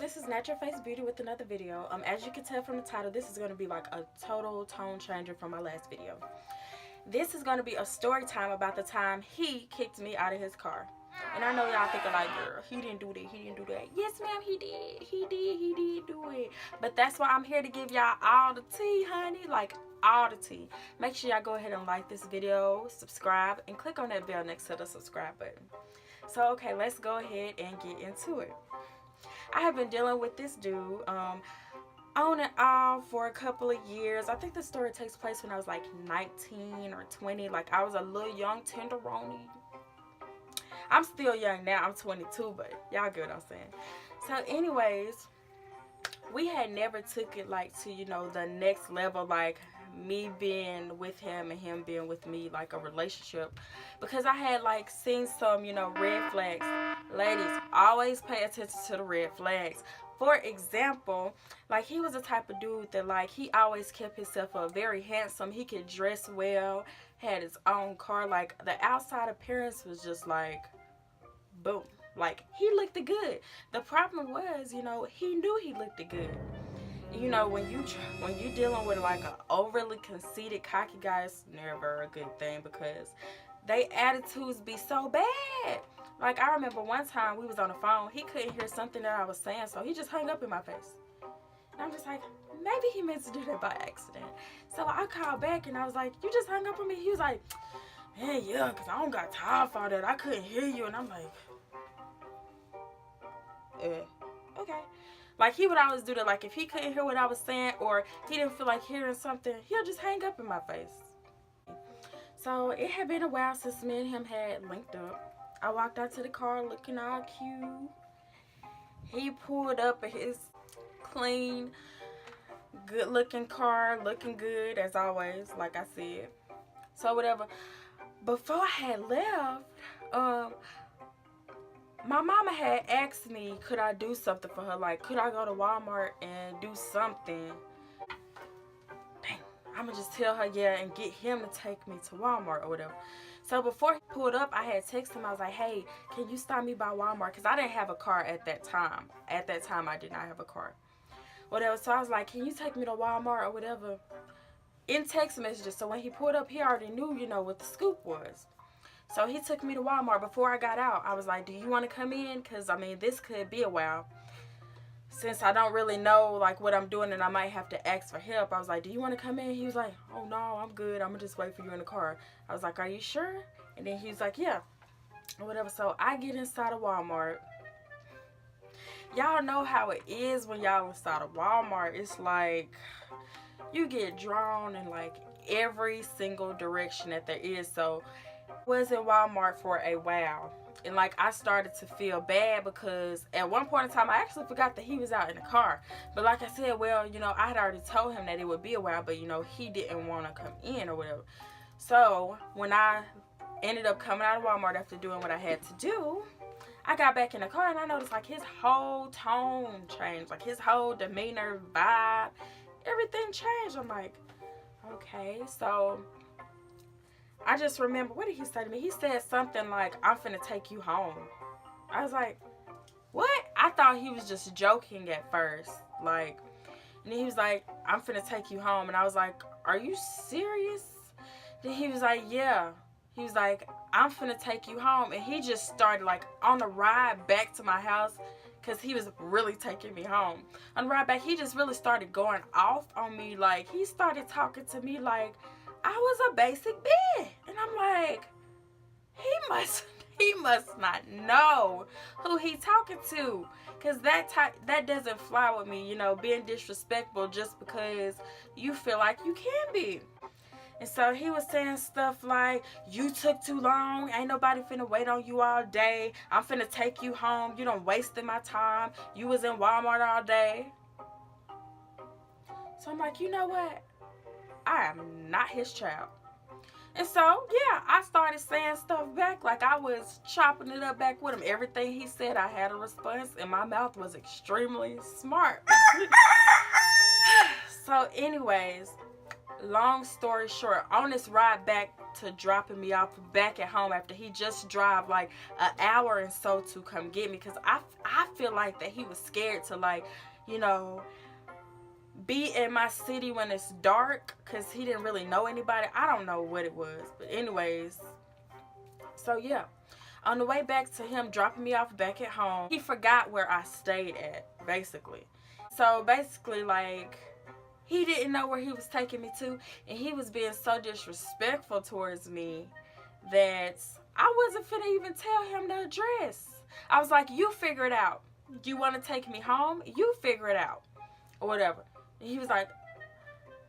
this is Natural Face Beauty with another video. As you can tell from the title, this is going to be like a total tone changer from my last video. This is going to be a story time about the time he kicked me out of his car. And I know y'all thinking like, girl, he didn't do that, he didn't do that. Yes, ma'am, he did do it. But that's why I'm here to give y'all all the tea, honey, like all the tea. Make sure y'all go ahead and like this video, subscribe, and click on that bell next to the subscribe button. So, okay, let's go ahead and get into it. I have been dealing with this dude on and off for a couple of years. I think the story takes place when I was like 19 or 20. Like, I was a little young tenderoni. I'm still young now. I'm 22, but y'all get what I'm saying. So, anyways, we had never took it like to, you know, the next level, like me being with him and him being with me, like a relationship, because I had like seen some, you know, red flags. Ladies, always pay attention to the red flags. For example, like he was the type of dude that like he always kept himself up, very handsome. He could dress well, had his own car. Like the outside appearance was just like boom. Like he looked good. The problem was, you know, he knew he looked good. You know, when you dealing with like an overly conceited, cocky guy, it's never a good thing because they attitudes be so bad. Like I remember one time we was on the phone, he couldn't hear something that I was saying, so he just hung up in my face. And I'm just like, maybe he meant to do that by accident. So I called back and I was like, you just hung up on me? He was like, man, yeah, because I don't got time for that. I couldn't hear you. And I'm like, okay. Like, he would always do that. Like, if he couldn't hear what I was saying or he didn't feel like hearing something, he'll just hang up in my face. So, it had been a while since me and him had linked up. I walked out to the car looking all cute. He pulled up in his clean, good-looking car, looking good, as always, like I said. So, whatever. Before I had left, my mama had asked me, could I do something for her? Like, could I go to Walmart and do something? Dang, I'm going to just tell her, yeah, and get him to take me to Walmart or whatever. So before he pulled up, I had texted him. I was like, hey, can you stop me by Walmart? Because I didn't have a car at that time. At that time, I did not have a car. Whatever. So I was like, can you take me to Walmart or whatever? In text messages. So when he pulled up, he already knew, you know, what the scoop was. So he took me to Walmart. Before I got out, I was like, do you want to come in? Because, I mean, this could be a while. Since I don't really know, like, what I'm doing and I might have to ask for help, I was like, do you want to come in? He was like, oh, no, I'm good. I'm going to just wait for you in the car. I was like, are you sure? And then he was like, yeah. Or whatever. So I get inside of Walmart. Y'all know how it is when y'all inside of Walmart. It's like you get drawn in, like, every single direction that there is. So was in Walmart for a while, and like I started to feel bad because at one point in time I actually forgot that he was out in the car. But like I said, well, you know, I had already told him that it would be a while, but you know, he didn't want to come in or whatever. So when I ended up coming out of Walmart after doing what I had to do, I got back in the car and I noticed like his whole tone changed, like his whole demeanor, vibe, everything changed. I'm like, okay. So I just remember, what did he say to me? He said something like, I'm finna take you home. I was like, what? I thought he was just joking at first. Like, and then he was like, I'm finna take you home. And I was like, are you serious? Then he was like, yeah. He was like, I'm finna take you home. And he just started, like, on the ride back to my house, because he was really taking me home. On the ride back, he just really started going off on me. Like, he started talking to me like I was a basic bitch. And I'm like, he must not know who he talking to, because that doesn't fly with me, you know, being disrespectful just because you feel like you can be. And so he was saying stuff like, you took too long, ain't nobody finna wait on you all day, I'm finna take you home, you done wasted my time, you was in Walmart all day. So I'm like, you know what, I am not his child. And so, yeah, I started saying stuff back like I was chopping it up back with him. Everything he said, I had a response, and my mouth was extremely smart. So, anyways, long story short, on this ride back to dropping me off back at home after he just drive like an hour and so to come get me, because I feel like that he was scared to, like, you know, be in my city when it's dark, because he didn't really know anybody. I don't know what it was, but anyways, so yeah, on the way back to him dropping me off back at home, he forgot where I stayed at, basically. So basically, like, he didn't know where he was taking me to, and he was being so disrespectful towards me that I wasn't finna even tell him the address. I was like, you figure it out. You want to take me home? You figure it out, or whatever. And he was like,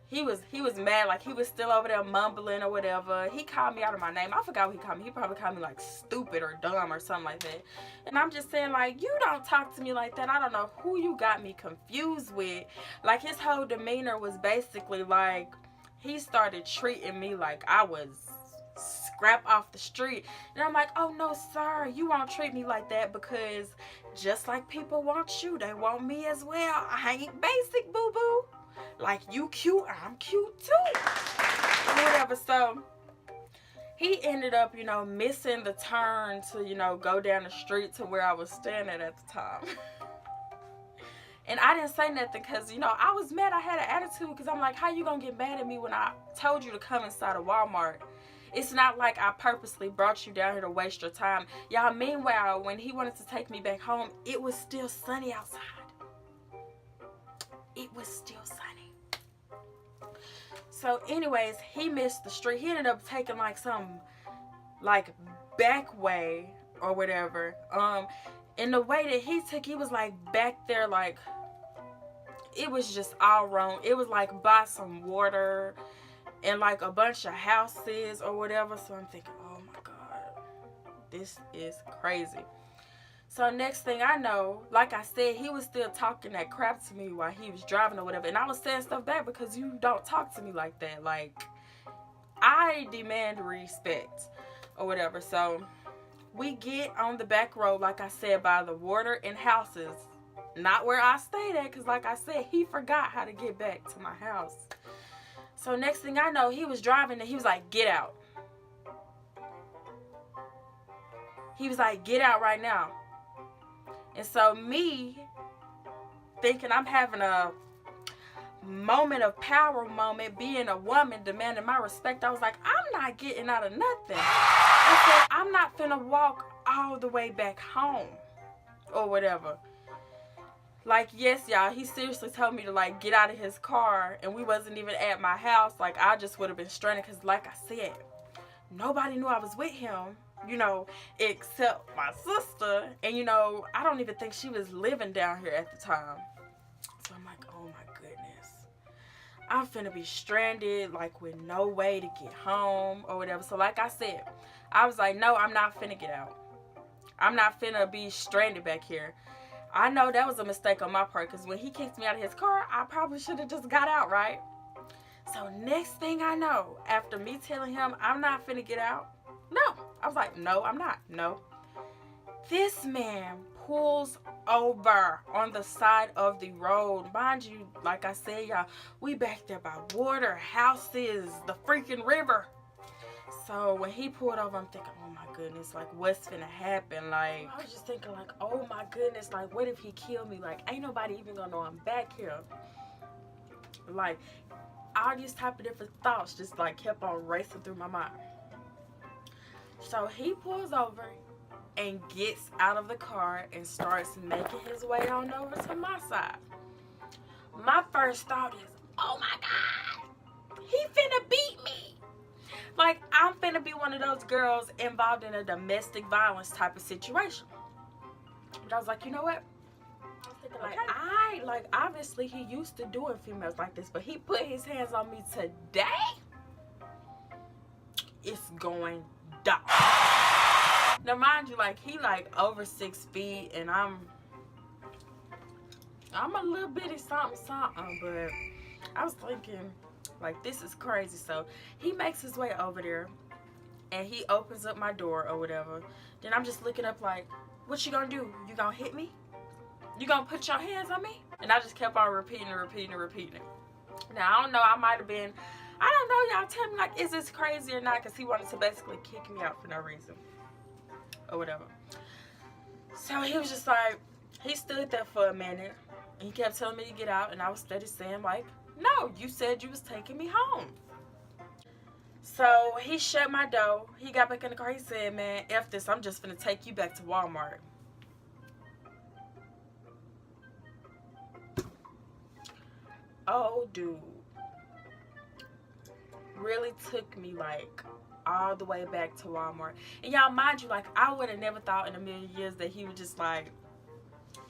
he was mad, like he was still over there mumbling or whatever. He called me out of my name. I forgot what he called me. He probably called me like stupid or dumb or something like that. And I'm just saying, like, you don't talk to me like that. I don't know who you got me confused with. Like, his whole demeanor was basically like he started treating me like I was scrap off the street. And I'm like, oh no sir, you won't treat me like that, because just like people want you, they want me as well. I ain't basic, boo boo. Like, you cute, I'm cute too. Whatever. So he ended up, you know, missing the turn to, you know, go down the street to where I was standing at the time. And I didn't say nothing because, you know, I was mad. I had an attitude because I'm like, how you gonna get mad at me when I told you to come inside of Walmart? It's not like I purposely brought you down here to waste your time. Y'all, meanwhile, when he wanted to take me back home, it was still sunny outside. It was still sunny. So anyways, he missed the street. He ended up taking like some like back way or whatever. And the way that he took, he was like back there, like it was just all wrong. It was like by some water and like a bunch of houses or whatever. So I'm thinking, oh my God, this is crazy. So next thing I know, like I said, he was still talking that crap to me while he was driving or whatever. And I was saying stuff back because you don't talk to me like that. Like, I demand respect or whatever. So we get on the back road, like I said, by the water and houses. Not where I stayed at, because like I said, he forgot how to get back to my house. So next thing I know, he was driving and he was like, get out. He was like, get out right now. And so me, thinking I'm having a moment of power moment, being a woman, demanding my respect, I was like, I'm not getting out of nothing. I said, I'm not finna walk all the way back home or whatever. Like, yes, y'all, he seriously told me to, like, get out of his car, and we wasn't even at my house. Like, I just would have been stranded because, like I said, nobody knew I was with him, you know, except my sister. And, you know, I don't even think she was living down here at the time. So I'm like, oh my goodness, I'm finna be stranded, like, with no way to get home or whatever. So like I said, I was like, no, I'm not finna get out. I'm not finna be stranded back here. I know that was a mistake on my part, because when he kicked me out of his car, I probably should have just got out, right? So next thing I know, after me telling him I'm not finna get out, no. I was like, no, I'm not. No. This man pulls over on the side of the road. Mind you, like I said, y'all, we back there by water, houses, the freaking river. So when he pulled over, I'm thinking, oh my goodness, like, what's finna happen? Like, I was just thinking, like, oh my goodness, like, what if he killed me? Like, ain't nobody even gonna know I'm back here. Like, all these type of different thoughts just, like, kept on racing through my mind. So he pulls over and gets out of the car and starts making his way on over to my side. My first thought is, oh my God, he finna beat me. Like, I'm finna be one of those girls involved in a domestic violence type of situation. But I was like, you know what? Like, obviously he used to doing females like this, but he put his hands on me today. It's going down. Now, mind you, like, he like over 6 feet, and I'm a little bitty something, but I was thinking, like, this is crazy. So he makes his way over there, and he opens up my door or whatever. Then I'm just looking up like, what you gonna do? You gonna hit me? You gonna put your hands on me? And I just kept on repeating it. Now, I don't know, I might have been I don't know, y'all. Tell me, like, is this crazy or not? Because he wanted to basically kick me out for no reason or whatever. So he was just like, he stood there for a minute. And he kept telling me to get out, and I was steady saying, like, no, you said you was taking me home. So he shut my door. He got back in the car. He said, man, F this. I'm just finna take you back to Walmart. Oh, dude. Really took me, like, all the way back to Walmart. And y'all, mind you, like, I would have never thought in a million years that he would just, like,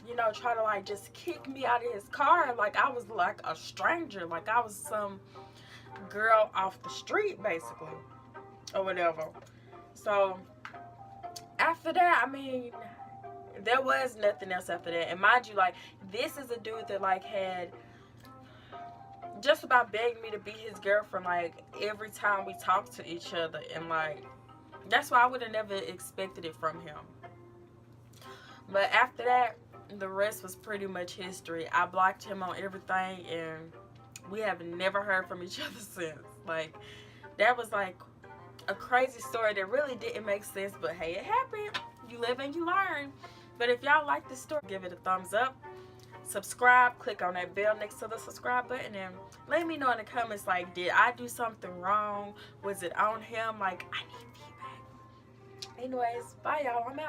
you know, try to, like, just kick me out of his car. Like, I was, like, a stranger. Like, I was some girl off the street, basically. Or whatever. So, after that, I mean, there was nothing else after that. And mind you, like, this is a dude that, like, had just about begged me to be his girlfriend, like, every time we talked to each other. And, like, that's why I would have never expected it from him. But after that, the rest was pretty much history. I blocked him on everything, and we have never heard from each other since. Like, that was, like, a crazy story that really didn't make sense. But, hey, it happened. You live and you learn. But if y'all like this story, give it a thumbs up. Subscribe, click on that bell next to the subscribe button, and let me know in the comments, like, did I do something wrong? Was it on him? Like, I need feedback. Anyways, bye y'all, I'm out.